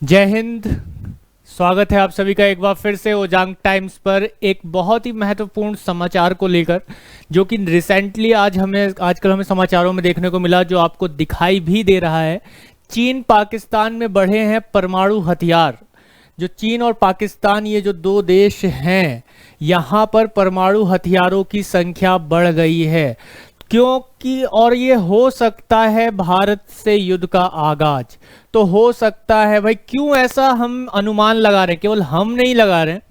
जय हिंद। स्वागत है आप सभी का एक बार फिर से ओजांग टाइम्स पर एक बहुत ही महत्वपूर्ण समाचार को लेकर, जो कि रिसेंटली आजकल हमें समाचारों में देखने को मिला, जो आपको दिखाई भी दे रहा है। चीन पाकिस्तान में बढ़े हैं परमाणु हथियार। जो चीन और पाकिस्तान, ये जो दो देश हैं, यहाँ पर परमाणु हथियारों की संख्या बढ़ गई है। क्योंकि और ये हो सकता है भारत से युद्ध का आगाज। तो हो सकता है भाई, क्यों ऐसा हम अनुमान लगा रहे हैं? केवल हम नहीं लगा रहे हैं,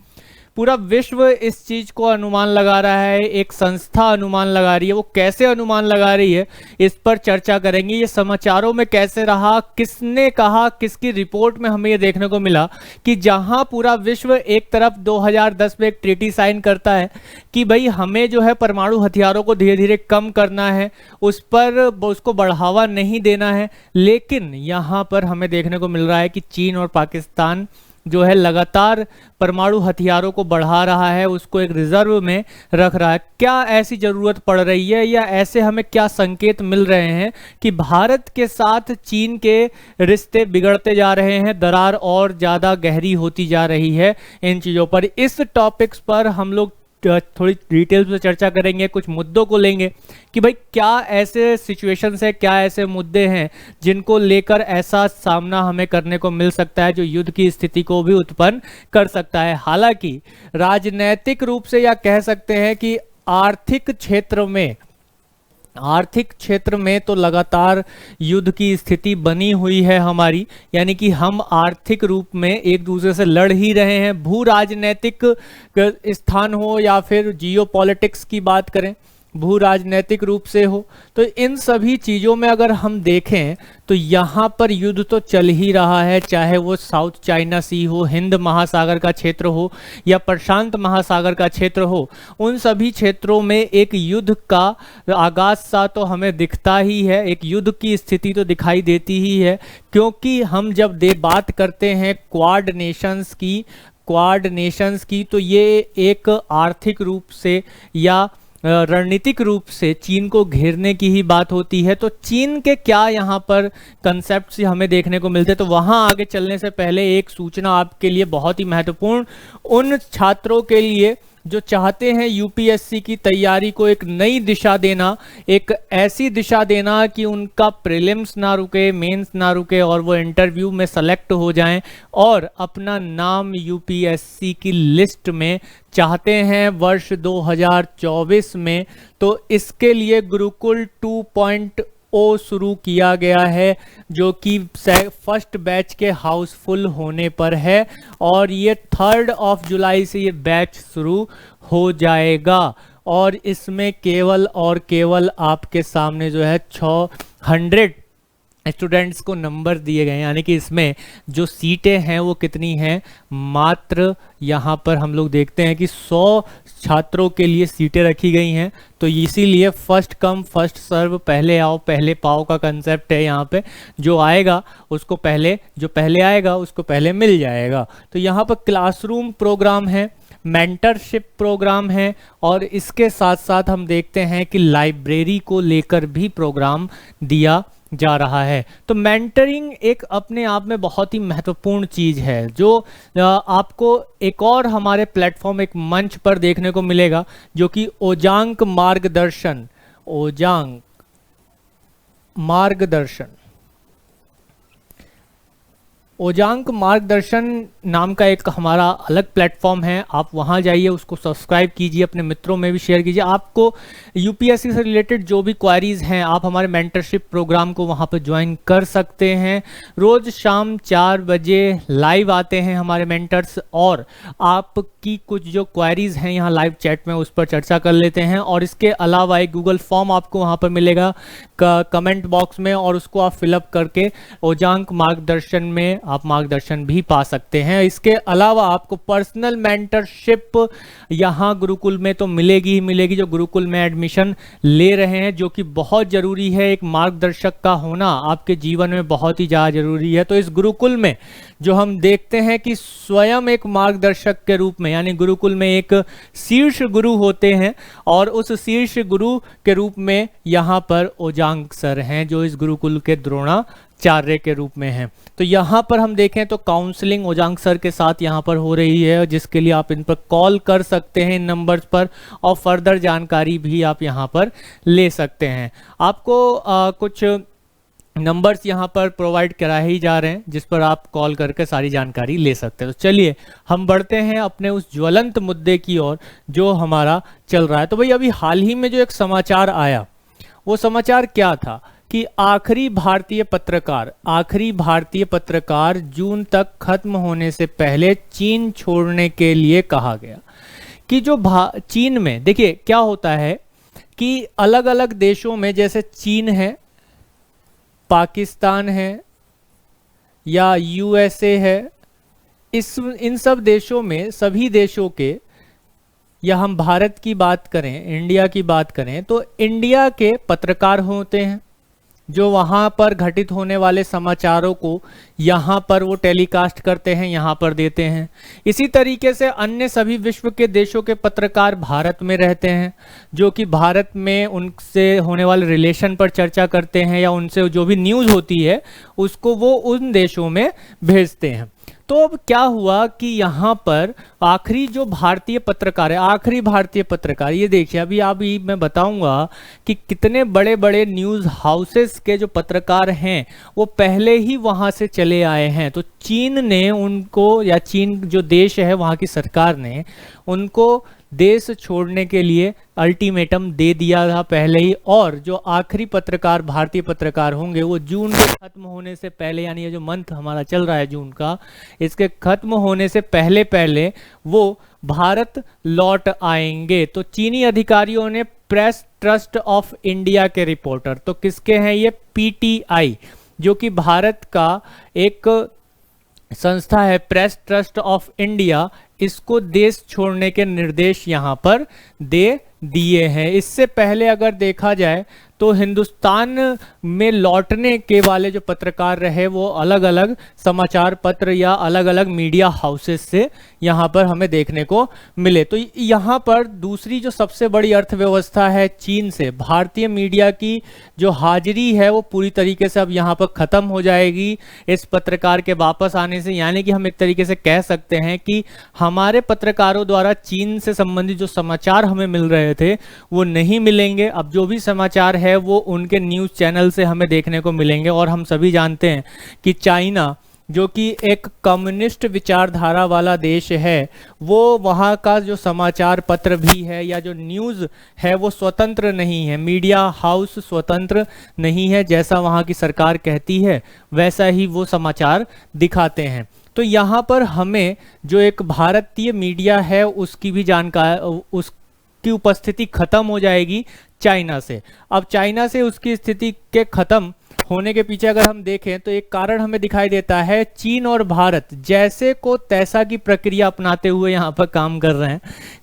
पूरा विश्व इस चीज को अनुमान लगा रहा है। एक संस्था अनुमान लगा रही है। वो कैसे अनुमान लगा रही है, इस पर चर्चा करेंगे। ये समाचारों में कैसे रहा, किसने कहा, किसकी रिपोर्ट में हमें ये देखने को मिला कि जहां पूरा विश्व एक तरफ 2010 में एक ट्रीटी साइन करता है कि भाई हमें जो है परमाणु हथियारों को धीरे धीरे कम करना है, उस पर उसको बढ़ावा नहीं देना है, लेकिन यहाँ पर हमें देखने को मिल रहा है कि चीन और पाकिस्तान जो है लगातार परमाणु हथियारों को बढ़ा रहा है, उसको एक रिजर्व में रख रहा है। क्या ऐसी जरूरत पड़ रही है, या ऐसे हमें क्या संकेत मिल रहे हैं कि भारत के साथ चीन के रिश्ते बिगड़ते जा रहे हैं, दरार और ज़्यादा गहरी होती जा रही है? इन चीज़ों पर, इस टॉपिक्स पर हम लोग थोड़ी डिटेल्स में चर्चा करेंगे। कुछ मुद्दों को लेंगे कि भाई क्या ऐसे सिचुएशंस है, क्या ऐसे मुद्दे हैं जिनको लेकर ऐसा सामना हमें करने को मिल सकता है, जो युद्ध की स्थिति को भी उत्पन्न कर सकता है। हालांकि राजनैतिक रूप से, या कह सकते हैं कि आर्थिक क्षेत्र में तो लगातार युद्ध की स्थिति बनी हुई है हमारी, यानी कि हम आर्थिक रूप में एक दूसरे से लड़ ही रहे हैं। भू राजनीतिक स्थान हो या फिर जियो पॉलिटिक्स की बात करें, भू राजनीतिक रूप से हो, तो इन सभी चीज़ों में अगर हम देखें तो यहाँ पर युद्ध तो चल ही रहा है। चाहे वो साउथ चाइना सी हो, हिंद महासागर का क्षेत्र हो, या प्रशांत महासागर का क्षेत्र हो, उन सभी क्षेत्रों में एक युद्ध का आगाज सा तो हमें दिखता ही है। एक युद्ध की स्थिति तो दिखाई देती ही है, क्योंकि हम जब बात करते हैं क्वाड नेशंस की, तो ये एक आर्थिक रूप से या रणनीतिक रूप से चीन को घेरने की ही बात होती है। तो चीन के क्या यहाँ पर कंसेप्ट हमें देखने को मिलते हैं? तो वहाँ आगे चलने से पहले एक सूचना आपके लिए बहुत ही महत्वपूर्ण, उन छात्रों के लिए जो चाहते हैं यूपीएससी की तैयारी को एक नई दिशा देना, एक ऐसी दिशा देना कि उनका प्रीलिम्स ना रुके, मेंस ना रुके, और वो इंटरव्यू में सेलेक्ट हो जाएं और अपना नाम यूपीएससी की लिस्ट में चाहते हैं वर्ष 2024 में। तो इसके लिए गुरुकुल 2.0 शुरू किया गया है, जो कि फर्स्ट बैच के हाउसफुल होने पर है, और ये 3 जुलाई से ये बैच शुरू हो जाएगा। और इसमें केवल और केवल आपके सामने जो है 600 स्टूडेंट्स को नंबर दिए गए हैं, यानी कि इसमें जो सीटें हैं वो कितनी हैं, मात्र यहाँ पर हम लोग देखते हैं कि 100 छात्रों के लिए सीटें रखी गई हैं। तो इसीलिए फर्स्ट कम फर्स्ट सर्व, पहले आओ पहले पाओ का कंसेप्ट है यहाँ पे। जो पहले आएगा उसको पहले मिल जाएगा। तो यहाँ पर क्लासरूम प्रोग्राम है, मेंटरशिप प्रोग्राम है, और इसके साथ साथ हम देखते हैं कि लाइब्रेरी को लेकर भी प्रोग्राम दिया जा रहा है। तो मेंटरिंग एक अपने आप में बहुत ही महत्वपूर्ण चीज है, जो आपको एक और हमारे प्लेटफॉर्म, एक मंच पर देखने को मिलेगा, जो कि ओजांग मार्गदर्शन नाम का एक हमारा अलग प्लेटफॉर्म है। आप वहां जाइए, उसको सब्सक्राइब कीजिए, अपने मित्रों में भी शेयर कीजिए। आपको यूपीएससी से रिलेटेड जो भी क्वेरीज हैं, आप हमारे मेंटरशिप प्रोग्राम को वहां पर ज्वाइन कर सकते हैं। रोज शाम 4 बजे लाइव आते हैं हमारे मेंटर्स, और आपकी कुछ जो क्वेरीज हैं यहाँ लाइव चैट में, उस पर चर्चा कर लेते हैं। और इसके अलावा एक गूगल फॉर्म आपको वहाँ पर मिलेगा कमेंट बॉक्स में, और उसको आप फिलअप करके ओजांग मार्गदर्शन में आप मार्गदर्शन भी पा सकते हैं। इसके अलावा आपको पर्सनल मेंटरशिप यहाँ गुरुकुल में तो मिलेगी ही मिलेगी, जो गुरुकुल में एडमिशन ले रहे हैं, जो कि बहुत जरूरी है। एक मार्गदर्शक का होना आपके जीवन में बहुत ही ज़्यादा जरूरी है। तो इस गुरुकुल में जो हम देखते हैं कि स्वयं एक मार्गदर्शक के रूप में, यानी गुरुकुल में एक शीर्ष गुरु होते हैं, और उस शीर्ष गुरु के रूप में यहाँ पर ओजांग सर हैं, जो इस गुरुकुल के द्रोणाचार्य प्राचार्य के रूप में हैं। तो यहाँ पर हम देखें तो काउंसलिंग ओजांग सर के साथ यहाँ पर हो रही है, जिसके लिए आप इन पर कॉल कर सकते हैं इन नंबर्स पर, और फर्दर जानकारी भी आप यहाँ पर ले सकते हैं। आपको कुछ नंबर्स यहाँ पर प्रोवाइड कराए ही जा रहे हैं जिस पर आप कॉल करके सारी जानकारी ले सकते हैं। तो चलिए हम बढ़ते हैं अपने उस ज्वलंत मुद्दे की ओर जो हमारा चल रहा है। तो भाई अभी हाल ही में जो एक समाचार आया, वो समाचार क्या था कि आखिरी भारतीय पत्रकार जून तक खत्म होने से पहले चीन छोड़ने के लिए कहा गया। कि जो चीन में देखिए क्या होता है कि अलग अलग देशों में, जैसे चीन है, पाकिस्तान है या यूएसए है, इन सब देशों में, सभी देशों के, या हम भारत की बात करें, इंडिया की बात करें, तो इंडिया के पत्रकार होते हैं जो वहाँ पर घटित होने वाले समाचारों को यहाँ पर वो टेलीकास्ट करते हैं, यहाँ पर देते हैं। इसी तरीके से अन्य सभी विश्व के देशों के पत्रकार भारत में रहते हैं, जो कि भारत में उनसे होने वाले रिलेशन पर चर्चा करते हैं, या उनसे जो भी न्यूज़ होती है उसको वो उन देशों में भेजते हैं। तो अब क्या हुआ कि यहाँ पर आखिरी जो भारतीय पत्रकार है, आखिरी भारतीय पत्रकार, ये देखिए अभी मैं बताऊंगा कि कितने बड़े बड़े न्यूज़ हाउसेस के जो पत्रकार हैं वो पहले ही वहाँ से चले आए हैं। तो चीन ने उनको, या चीन जो देश है वहाँ की सरकार ने उनको देश छोड़ने के लिए अल्टीमेटम दे दिया था पहले ही, और जो आखिरी पत्रकार, भारतीय पत्रकार होंगे, वो जून के खत्म होने से पहले, यानी ये जो मंथ हमारा चल रहा है जून का, इसके खत्म होने से पहले पहले वो भारत लौट आएंगे। तो चीनी अधिकारियों ने प्रेस ट्रस्ट ऑफ इंडिया के रिपोर्टर, तो किसके हैं ये, पीटीआई, जो कि भारत का एक संस्था है, प्रेस ट्रस्ट ऑफ इंडिया, इसको देश छोड़ने के निर्देश यहाँ पर दे दिए हैं। इससे पहले अगर देखा जाए तो हिंदुस्तान में लौटने के वाले जो पत्रकार रहे वो अलग अलग समाचार पत्र या अलग अलग मीडिया हाउसेस से यहाँ पर हमें देखने को मिले। तो यहाँ पर दूसरी जो सबसे बड़ी अर्थव्यवस्था है चीन से, भारतीय मीडिया की जो हाजिरी है वो पूरी तरीके से अब यहाँ पर ख़त्म हो जाएगी इस पत्रकार के वापस आने से। यानी कि हम एक तरीके से कह सकते हैं कि हमारे पत्रकारों द्वारा चीन से संबंधित जो समाचार हमें मिल रहे थे वो नहीं मिलेंगे। अब जो भी समाचार है वो उनके न्यूज़ चैनल से हमें देखने को मिलेंगे। और हम सभी जानते हैं कि चाइना, जो कि एक कम्युनिस्ट विचारधारा वाला देश है, वो वहाँ का जो समाचार पत्र भी है या जो न्यूज़ है वो स्वतंत्र नहीं है, मीडिया हाउस स्वतंत्र नहीं है। जैसा वहाँ की सरकार कहती है वैसा ही वो समाचार दिखाते हैं। तो यहाँ पर हमें जो एक भारतीय मीडिया है उसकी भी जानकारी, उसकी उपस्थिति खत्म हो जाएगी चाइना से। अब चाइना से उसकी स्थिति के खत्म होने के पीछे अगर हम देखें तो एक कारण हमें दिखाई देता है, चीन और भारत जैसे को तैसा की प्रक्रिया अपनाते हुए यहाँ पर काम कर रहे हैं।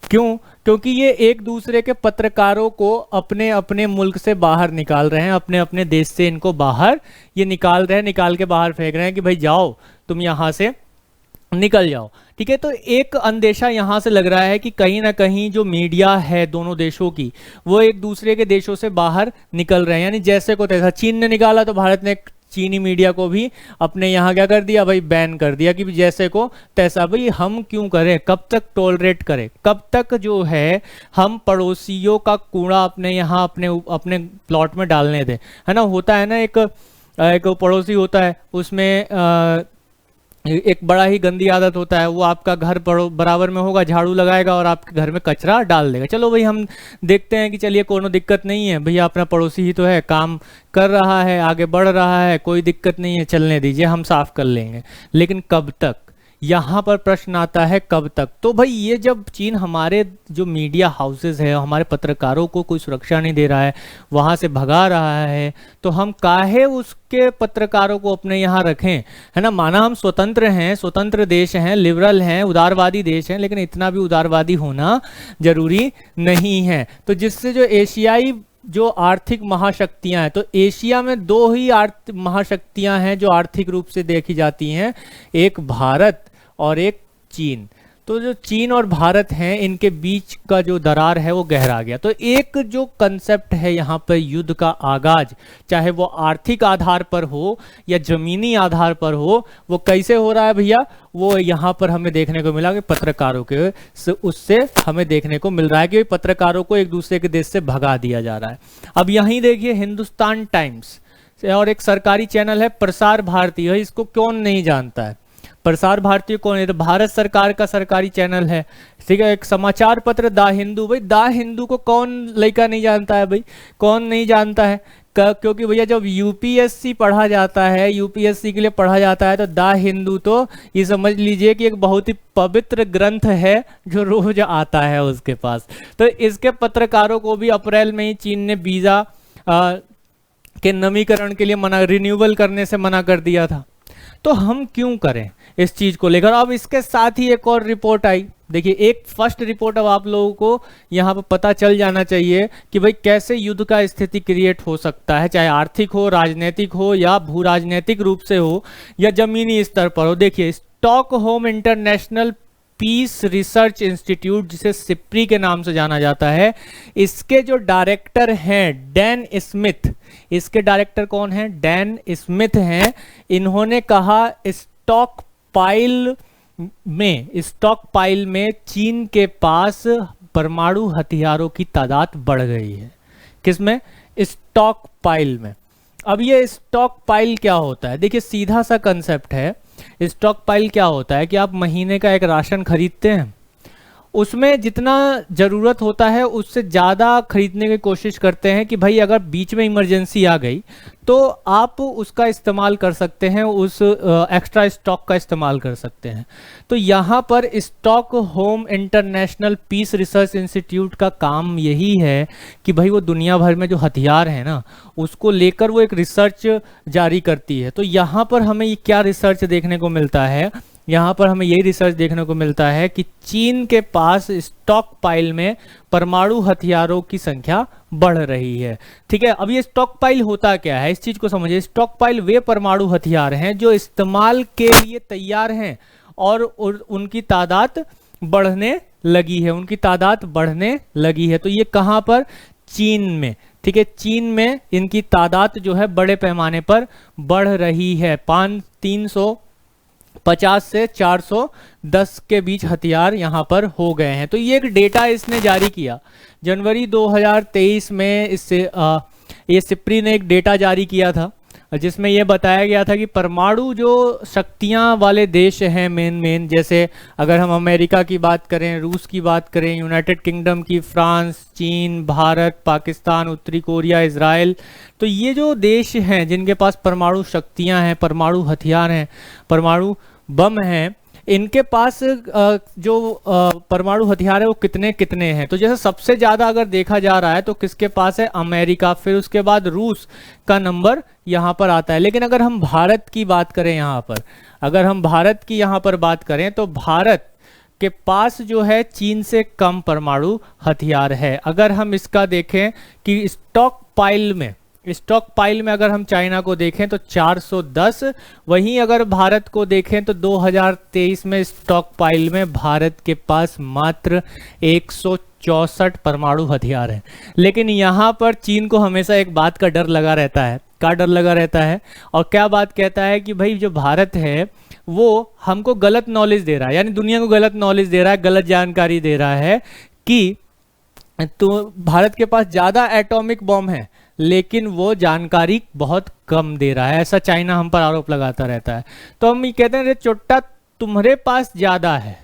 क्यों? क्योंकि ये एक दूसरे के पत्रकारों को अपने अपने मुल्क से बाहर निकाल रहे हैं, अपने अपने देश से इनको बाहर ये निकाल रहे हैं, निकाल के बाहर फेंक रहे हैं कि भाई जाओ तुम यहाँ से निकल जाओ। ठीक है, तो एक अंदेशा यहाँ से लग रहा है कि कहीं ना कहीं जो मीडिया है दोनों देशों की वो एक दूसरे के देशों से बाहर निकल रहे हैं। यानी जैसे को तैसा चीन ने निकाला तो भारत ने चीनी मीडिया को भी अपने यहाँ क्या कर दिया भाई, बैन कर दिया कि जैसे को तैसा। भाई हम क्यों करें, कब तक टॉलरेट करें, कब तक जो है हम पड़ोसियों का कूड़ा अपने यहाँ अपने प्लॉट में डालने दें, है ना। होता है ना, एक पड़ोसी होता है, उसमें एक बड़ा ही गंदी आदत होता है, वो आपका घर बराबर में होगा, झाड़ू लगाएगा और आपके घर में कचरा डाल देगा। चलो भाई हम देखते हैं कि चलिए कोनो दिक्कत नहीं है, भैया अपना पड़ोसी ही तो है, काम कर रहा है, आगे बढ़ रहा है, कोई दिक्कत नहीं है, चलने दीजिए, हम साफ कर लेंगे। लेकिन कब तक, यहाँ पर प्रश्न आता है कब तक। तो भाई ये जब चीन हमारे जो मीडिया हाउसेस है, हमारे पत्रकारों को कोई सुरक्षा नहीं दे रहा है, वहाँ से भगा रहा है, तो हम काहे उसके पत्रकारों को अपने यहाँ रखें, है ना। माना हम स्वतंत्र हैं, स्वतंत्र देश हैं, लिबरल हैं, उदारवादी देश हैं, लेकिन इतना भी उदारवादी होना जरूरी नहीं है। तो जिससे जो एशियाई जो आर्थिक महाशक्तियां हैं, तो एशिया में दो ही महाशक्तियां हैं जो आर्थिक रूप से देखी जाती हैं, एक भारत और एक चीन। तो जो चीन और भारत हैं इनके बीच का जो दरार है वो गहरा गया। तो एक जो कंसेप्ट है यहाँ पर युद्ध का आगाज, चाहे वो आर्थिक आधार पर हो या जमीनी आधार पर हो, वो कैसे हो रहा है भैया, वो यहाँ पर हमें देखने को मिला कि पत्रकारों के उससे हमें देखने को मिल रहा है कि पत्रकारों को एक दूसरे के देश से भगा दिया जा रहा है। अब यहीं देखिए हिंदुस्तान टाइम्स और एक सरकारी चैनल है प्रसार भारती, इसको कौन नहीं जानता है। प्रसार भारती कौन है, तो भारत सरकार का सरकारी चैनल है, ठीक है। एक समाचार पत्र द हिंदू, भाई द हिंदू को कौन लड़का नहीं जानता है, भाई कौन नहीं जानता है, क्योंकि भैया जब यूपीएससी पढ़ा जाता है, यूपीएससी के लिए पढ़ा जाता है, तो द हिंदू तो ये समझ लीजिए कि एक बहुत ही पवित्र ग्रंथ है जो रोज आता है उसके पास। तो इसके पत्रकारों को भी अप्रैल में ही चीन ने वीजा के नवीकरण के लिए मना, रिन्यूअल करने से मना कर दिया था। तो हम क्यों करें इस चीज को लेकर। अब इसके साथ ही एक और रिपोर्ट आई, देखिए एक फर्स्ट रिपोर्ट, अब आप लोगों को यहाँ पर पता चल जाना चाहिए कि भाई कैसे युद्ध का स्थिति क्रिएट हो सकता है, चाहे आर्थिक हो, राजनीतिक हो या भू राजनीतिक रूप से हो या जमीनी स्तर पर हो। देखिए Stockholm International Peace Research Institute, जिसे सिप्री के नाम से जाना जाता है, इसके जो डायरेक्टर हैं डैन स्मिथ, इसके डायरेक्टर कौन हैं, डैन स्मिथ हैं। इन्होंने कहा स्टॉक पाइल में चीन के पास परमाणु हथियारों की तादाद बढ़ गई है। किसमें, स्टॉक पाइल में। अब ये स्टॉक पाइल क्या होता है, देखिए सीधा सा कंसेप्ट है। स्टॉक पाइल क्या होता है कि आप महीने का एक राशन खरीदते हैं, उसमें जितना ज़रूरत होता है उससे ज़्यादा खरीदने की कोशिश करते हैं कि भाई अगर बीच में इमरजेंसी आ गई तो आप उसका इस्तेमाल कर सकते हैं, उस एक्स्ट्रा स्टॉक का इस्तेमाल कर सकते हैं। तो यहाँ पर Stockholm International Peace Research Institute का काम यही है कि भाई वो दुनिया भर में जो हथियार हैं ना उसको लेकर वो एक रिसर्च जारी करती है। तो यहाँ पर हमें ये क्या रिसर्च देखने को मिलता है, यहाँ पर हमें यही रिसर्च देखने को मिलता है कि चीन के पास स्टॉक पाइल में परमाणु हथियारों की संख्या बढ़ रही है। ठीक है, अब ये स्टॉक पाइल होता क्या है, इस चीज को समझिए। स्टॉक पाइल वे परमाणु हथियार हैं जो इस्तेमाल के लिए तैयार हैं और उनकी तादाद बढ़ने लगी है, उनकी तादाद बढ़ने लगी है। तो ये कहाँ पर, चीन में। ठीक है, चीन में इनकी तादाद जो है बड़े पैमाने पर बढ़ रही है। 350 से 410 के बीच हथियार यहाँ पर हो गए हैं। तो ये एक डेटा इसने जारी किया जनवरी 2023 में। इससे ये सिप्री ने एक डेटा जारी किया था जिसमें ये बताया गया था कि परमाणु जो शक्तियाँ वाले देश हैं मेन जैसे अगर हम अमेरिका की बात करें, रूस की बात करें, यूनाइटेड किंगडम की, फ्रांस, चीन, भारत, पाकिस्तान, उत्तरी कोरिया, इजराइल, तो ये जो देश हैं जिनके पास परमाणु शक्तियाँ हैं, परमाणु हथियार हैं, परमाणु बम हैं, इनके पास जो परमाणु हथियार है वो कितने कितने हैं। तो जैसे सबसे ज़्यादा अगर देखा जा रहा है तो किसके पास है, अमेरिका, फिर उसके बाद रूस का नंबर यहाँ पर आता है। लेकिन अगर हम भारत की बात करें यहाँ पर, अगर हम भारत की यहाँ पर बात करें तो भारत के पास जो है चीन से कम परमाणु हथियार है। अगर हम इसका देखें कि स्टॉक पाइल में अगर हम चाइना को देखें तो 410, वहीं अगर भारत को देखें तो 2023 में स्टॉक पाइल में भारत के पास मात्र 164 परमाणु हथियार हैं। लेकिन यहाँ पर चीन को हमेशा एक बात का डर लगा रहता है। क्या डर लगा रहता है और क्या बात कहता है कि भाई जो भारत है वो हमको गलत नॉलेज दे रहा है, यानी दुनिया को गलत नॉलेज दे रहा है, गलत जानकारी दे रहा है कि तो भारत के पास ज़्यादा एटॉमिक बॉम्ब है लेकिन वो जानकारी बहुत कम दे रहा है, ऐसा चाइना हम पर आरोप लगाता रहता है। तो हम ये कहते हैं रे चोट्टा, तुम्हारे पास ज़्यादा है,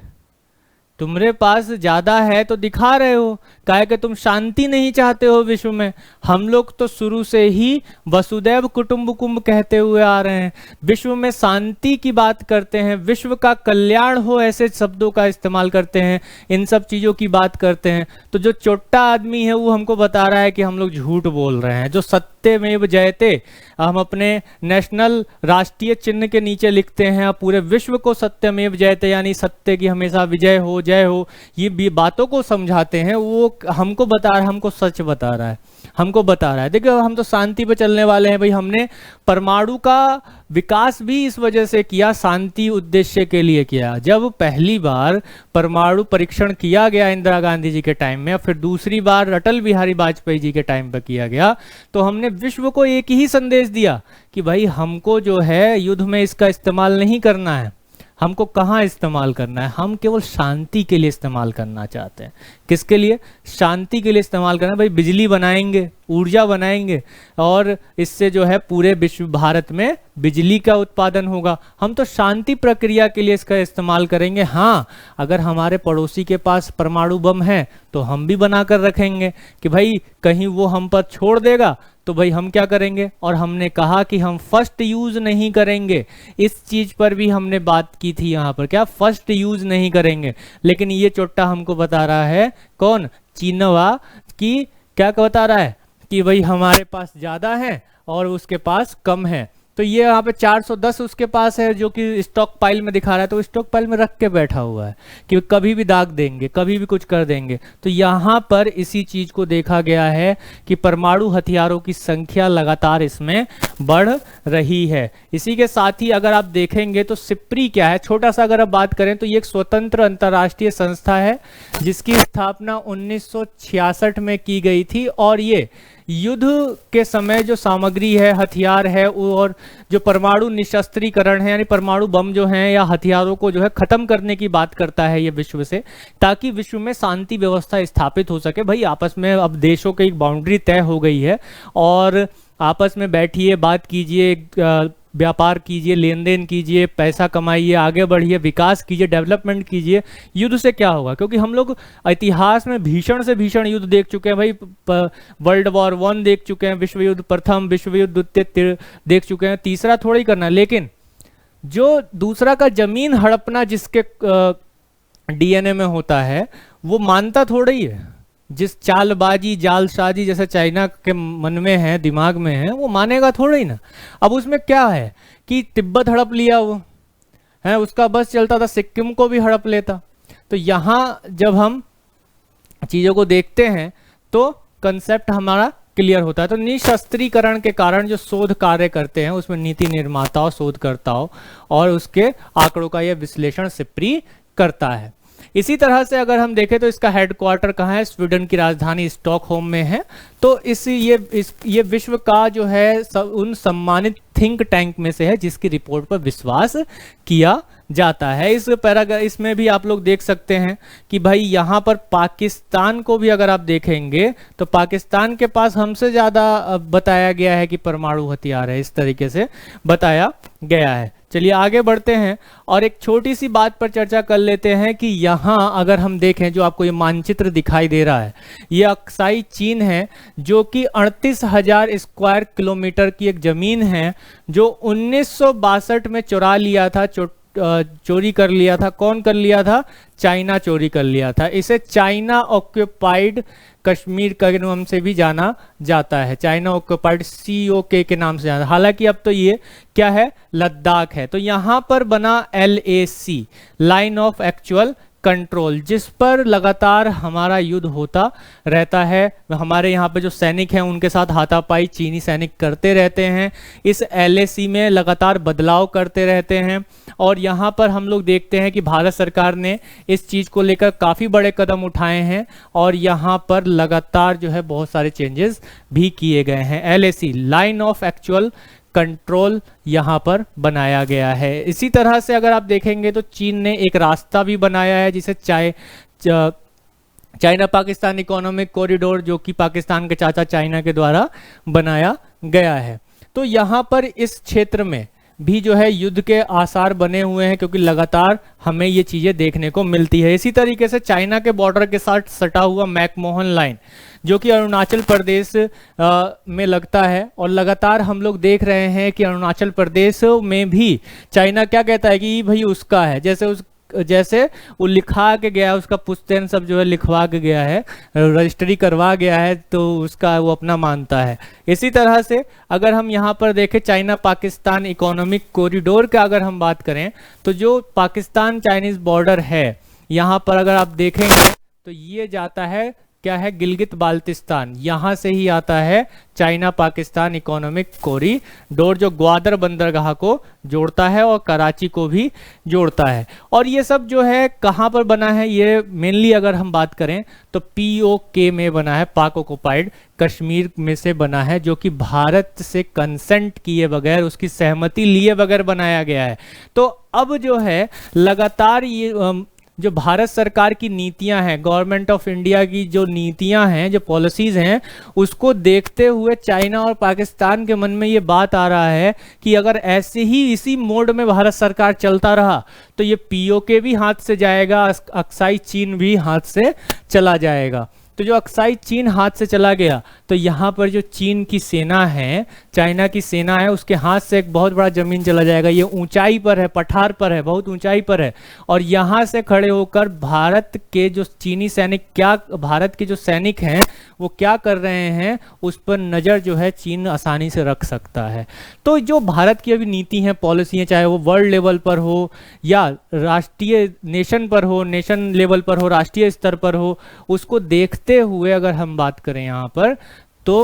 तुम्हारे पास ज़्यादा है तो दिखा रहे हो, काहे कि तुम शांति नहीं चाहते हो विश्व में। हम लोग तो शुरू से ही वसुदैव कुटुंबकम कहते हुए आ रहे हैं, विश्व में शांति की बात करते हैं, विश्व का कल्याण हो ऐसे शब्दों का इस्तेमाल करते हैं, इन सब चीज़ों की बात करते हैं। तो जो छोटा आदमी है वो हमको बता रहा है कि हम लोग झूठ बोल रहे हैं। जो सत्यमेव जयते हम अपने नेशनल राष्ट्रीय चिन्ह के नीचे लिखते हैं, पूरे विश्व को सत्यमेव जयते यानी सत्य की हमेशा विजय हो, जय हो, ये भी बातों को समझाते हैं, वो हमको बता रहा है, हमको सच बता रहा है। हमको बता रहा है। देखिए हम तो शांति पे चलने वाले हैं भाई, हमने परमाणु का विकास भी इस वजह से किया, शांति उद्देश्य के लिए किया। जब पहली बार परमाणु परीक्षण किया गया इंदिरा गांधी जी के टाइम में, और फिर दूसरी बार अटल बिहारी वाजपेयी जी के टाइम पर किया गया, तो हमने विश्व को एक ही संदेश दिया कि भाई हमको जो है युद्ध में इसका इस्तेमाल नहीं करना है। हमको कहाँ इस्तेमाल करना है? हम केवल शांति के लिए इस्तेमाल करना चाहते हैं। किसके लिए? शांति के लिए इस्तेमाल करना है। भाई बिजली बनाएंगे, ऊर्जा बनाएंगे, और इससे जो है पूरे विश्व भारत में बिजली का उत्पादन होगा। हम तो शांति प्रक्रिया के लिए इसका इस्तेमाल करेंगे। हाँ, अगर हमारे पड़ोसी के पास परमाणु बम है तो हम भी बना कर रखेंगे कि भाई कहीं वो हम पर छोड़ देगा तो भाई हम क्या करेंगे। और हमने कहा कि हम फर्स्ट यूज नहीं करेंगे, इस चीज पर भी हमने बात की थी यहाँ पर, क्या फर्स्ट यूज नहीं करेंगे। लेकिन ये चोट्टा हमको बता रहा है, कौन? चीनवा, कि क्या बता रहा है कि भाई हमारे पास ज्यादा है और उसके पास कम है। तो ये यहाँ पे 410 उसके पास है जो कि स्टॉक पाइल में दिखा रहा है, तो स्टॉक पाइल में रख के बैठा हुआ है कि कभी भी दाग देंगे, कभी भी कुछ कर देंगे। तो यहाँ पर इसी चीज को देखा गया है कि परमाणु हथियारों की संख्या लगातार इसमें बढ़ रही है। इसी के साथ ही अगर आप देखेंगे तो सिप्री क्या है, छोटा सा अगर आप बात करें तो ये एक स्वतंत्र अंतर्राष्ट्रीय संस्था है जिसकी स्थापना 1966 में की गई थी, और ये युद्ध के समय जो सामग्री है, हथियार है, और जो परमाणु निशस्त्रीकरण है, यानी परमाणु बम जो हैं या हथियारों को जो है खत्म करने की बात करता है ये विश्व से, ताकि विश्व में शांति व्यवस्था स्थापित हो सके। भाई आपस में अब देशों की एक बाउंड्री तय हो गई है, और आपस में बैठिए, बात कीजिए, व्यापार कीजिए, लेन देन कीजिए, पैसा कमाइए, आगे बढ़िए, विकास कीजिए, डेवलपमेंट कीजिए। युद्ध से क्या होगा? क्योंकि हम लोग इतिहास में भीषण से भीषण युद्ध देख चुके हैं भाई। वर्ल्ड वॉर 1 देख चुके हैं, विश्व युद्ध प्रथम, विश्व युद्ध द्वितीय देख चुके हैं, तीसरा थोड़ा ही करना। लेकिन जो दूसरा का जमीन हड़पना जिसके डीएनए में होता है वो मानता थोड़ा ही है। जिस चालबाजी, जालसाजी जैसे चाइना के मन में है, दिमाग में है, वो मानेगा थोड़ा ही ना। अब उसमें क्या है कि तिब्बत हड़प लिया वो है, उसका बस चलता था, सिक्किम को भी हड़प लेता। तो यहाँ जब हम चीजों को देखते हैं तो कंसेप्ट हमारा क्लियर होता है। तो निशस्त्रीकरण के कारण जो शोध कार्य करते हैं उसमें नीति निर्माताओं, शोधकर्ताओं और उसके आंकड़ों का यह विश्लेषण सिप्री करता है। इसी तरह से अगर हम देखें तो इसका हेडक्वार्टर कहाँ है? स्वीडन की राजधानी स्टॉकहोम में है। तो ये विश्व का जो है उन सम्मानित थिंक टैंक में से है जिसकी रिपोर्ट पर विश्वास किया जाता है। इसमें भी आप लोग देख सकते हैं कि भाई यहाँ पर पाकिस्तान को भी अगर आप देखेंगे तो पाकिस्तान के पास हमसे ज़्यादा बताया गया है कि परमाणु हथियार है, इस तरीके से बताया गया है। चलिए आगे बढ़ते हैं और एक छोटी सी बात पर चर्चा कर लेते हैं कि यहाँ अगर हम देखें, जो आपको ये मानचित्र दिखाई दे रहा है, ये अक्साई चीन है जो कि 38,000 स्क्वायर किलोमीटर की एक जमीन है जो 1962 में चुरा लिया था, चोरी कर लिया था। कौन कर लिया था? चाइना चोरी कर लिया था। इसे चाइना ऑक्यूपाइड कश्मीर के नाम से भी जाना जाता है, चाइना ऑक्यूपाइड COK के नाम से जाना। हालांकि अब तो ये क्या है? लद्दाख है। तो यहाँ पर बना LAC, line of actual control, जिस पर लगातार हमारा युद्ध होता रहता है। हमारे यहाँ पे जो सैनिक हैं उनके साथ हाथापाई चीनी सैनिक करते रहते हैं, इस LAC में लगातार बदलाव करते रहते हैं। और यहाँ पर हम लोग देखते हैं कि भारत सरकार ने इस चीज़ को लेकर काफ़ी बड़े कदम उठाए हैं और यहाँ पर लगातार जो है बहुत सारे चेंजेस भी किए गए हैं। LAC, line of actual control, यहाँ पर बनाया गया है। इसी तरह से अगर आप देखेंगे तो चीन ने एक रास्ता भी बनाया है जिसे चाइना पाकिस्तान इकोनॉमिक कॉरिडोर, जो कि पाकिस्तान के चाचा चाइना के द्वारा बनाया गया है। तो यहाँ पर इस क्षेत्र में भी जो है युद्ध के आसार बने हुए हैं क्योंकि लगातार हमें ये चीज़ें देखने को मिलती है। इसी तरीके से चाइना के बॉर्डर के साथ सटा हुआ मैकमोहन लाइन, जो कि अरुणाचल प्रदेश में लगता है, और लगातार हम लोग देख रहे हैं कि अरुणाचल प्रदेश में भी चाइना क्या कहता है कि भाई उसका है, जैसे वो लिखा के गया है, उसका पुश्तैन सब जो है लिखवा के गया है, रजिस्ट्री करवा गया है, तो उसका वो अपना मानता है। इसी तरह से अगर हम यहाँ पर देखें चाइना पाकिस्तान इकोनॉमिक कॉरिडोर का अगर हम बात करें तो जो पाकिस्तान चाइनीज बॉर्डर है यहाँ पर अगर आप देखेंगे तो ये जाता है क्या है, गिलगित बाल्टिस्तान, यहाँ से ही आता है चाइना पाकिस्तान इकोनॉमिक कॉरिडोर, जो ग्वादर बंदरगाह को जोड़ता है और कराची को भी जोड़ता है। और ये सब जो है कहाँ पर बना है, ये मेनली अगर हम बात करें तो POK में बना है, पाक ऑक्युपाइड कश्मीर में से बना है, जो कि भारत से कंसेंट किए बगैर, उसकी सहमति लिए बगैर बनाया गया है। तो अब जो है लगातार ये जो भारत सरकार की नीतियां हैं, गवर्नमेंट ऑफ इंडिया की जो नीतियां हैं, जो पॉलिसीज हैं, उसको देखते हुए चाइना और पाकिस्तान के मन में ये बात आ रहा है कि अगर ऐसे ही इसी मोड में भारत सरकार चलता रहा तो ये POK भी हाथ से जाएगा, अक्साई चीन भी हाथ से चला जाएगा। तो जो अक्साई चीन हाथ से चला गया तो यहाँ पर जो चीन की सेना है, चाइना की सेना है, उसके हाथ से एक बहुत बड़ा जमीन चला जाएगा। ये ऊंचाई पर है, पठार पर है, बहुत ऊंचाई पर है, और यहाँ से खड़े होकर भारत के जो चीनी सैनिक, क्या भारत के जो सैनिक हैं वो क्या कर रहे हैं उस पर नज़र जो है चीन आसानी से रख सकता है। तो जो भारत की अभी नीति हैं, पॉलिसी हैं, चाहे वो वर्ल्ड लेवल पर हो या राष्ट्रीय नेशन पर हो, नेशन लेवल पर हो, राष्ट्रीय स्तर पर हो, उसको देखते हुए अगर हम बात करें यहाँ पर तो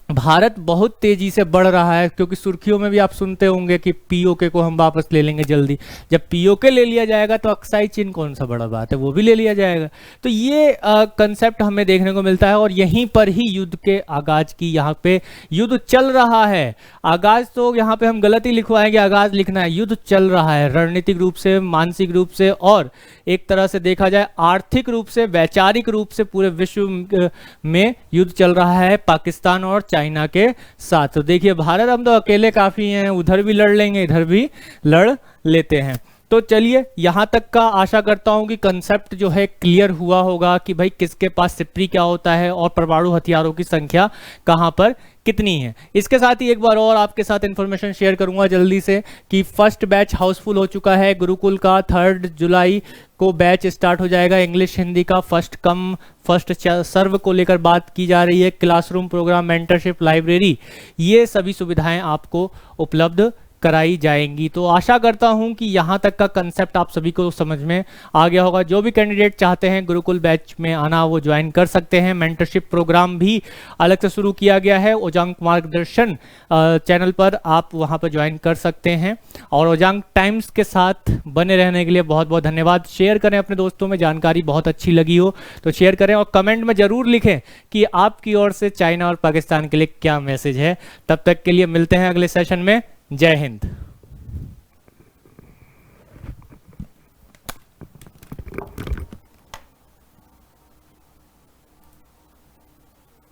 भारत बहुत तेजी से बढ़ रहा है, क्योंकि सुर्खियों में भी आप सुनते होंगे कि POK को हम वापस ले लेंगे जल्दी। जब POK ले लिया जाएगा तो अक्साई चीन कौन सा बड़ा बात है, वो भी ले लिया जाएगा। तो ये कंसेप्ट हमें देखने को मिलता है और यहीं पर ही युद्ध के आगाज की, यहाँ पे युद्ध चल रहा है। आगाज तो यहाँ पे हम गलत ही लिखवाएंगे, आगाज लिखना है, युद्ध चल रहा है रणनीतिक रूप से, मानसिक रूप से, और एक तरह से देखा जाए आर्थिक रूप से, वैचारिक रूप से पूरे विश्व में युद्ध चल रहा है पाकिस्तान और चाइना के साथ। तो देखिए भारत, हम तो अकेले काफी हैं, उधर भी लड़ लेंगे, इधर भी लड़ लेते हैं। तो चलिए यहाँ तक का आशा करता हूं कि कंसेप्ट जो है क्लियर हुआ होगा कि भाई किसके पास सिप्री क्या होता है और परमाणु हथियारों की संख्या कहां पर कितनी है। इसके साथ ही एक बार और आपके साथ इंफॉर्मेशन शेयर करूंगा जल्दी से कि फर्स्ट बैच हाउसफुल हो चुका है गुरुकुल का। 3 जुलाई को बैच स्टार्ट हो जाएगा। इंग्लिश हिंदी का फर्स्ट कम फर्स्ट सर्व को लेकर बात की जा रही है। क्लासरूम प्रोग्राम, मेंटरशिप, लाइब्रेरी, ये सभी सुविधाएं आपको उपलब्ध कराई जाएंगी। तो आशा करता हूं कि यहां तक का कंसेप्ट आप सभी को समझ में आ गया होगा। जो भी कैंडिडेट चाहते हैं गुरुकुल बैच में आना, वो ज्वाइन कर सकते हैं। मेंटरशिप प्रोग्राम भी अलग से शुरू किया गया है ओजांग मार्गदर्शन चैनल पर, आप वहां पर ज्वाइन कर सकते हैं। और ओजांग टाइम्स के साथ बने रहने के लिए बहुत बहुत धन्यवाद। शेयर करें अपने दोस्तों में, जानकारी बहुत अच्छी लगी हो तो शेयर करें और कमेंट में जरूर लिखें कि आपकी ओर से चाइना और पाकिस्तान के लिए क्या मैसेज है। तब तक के लिए मिलते हैं अगले सेशन में। जय हिंद।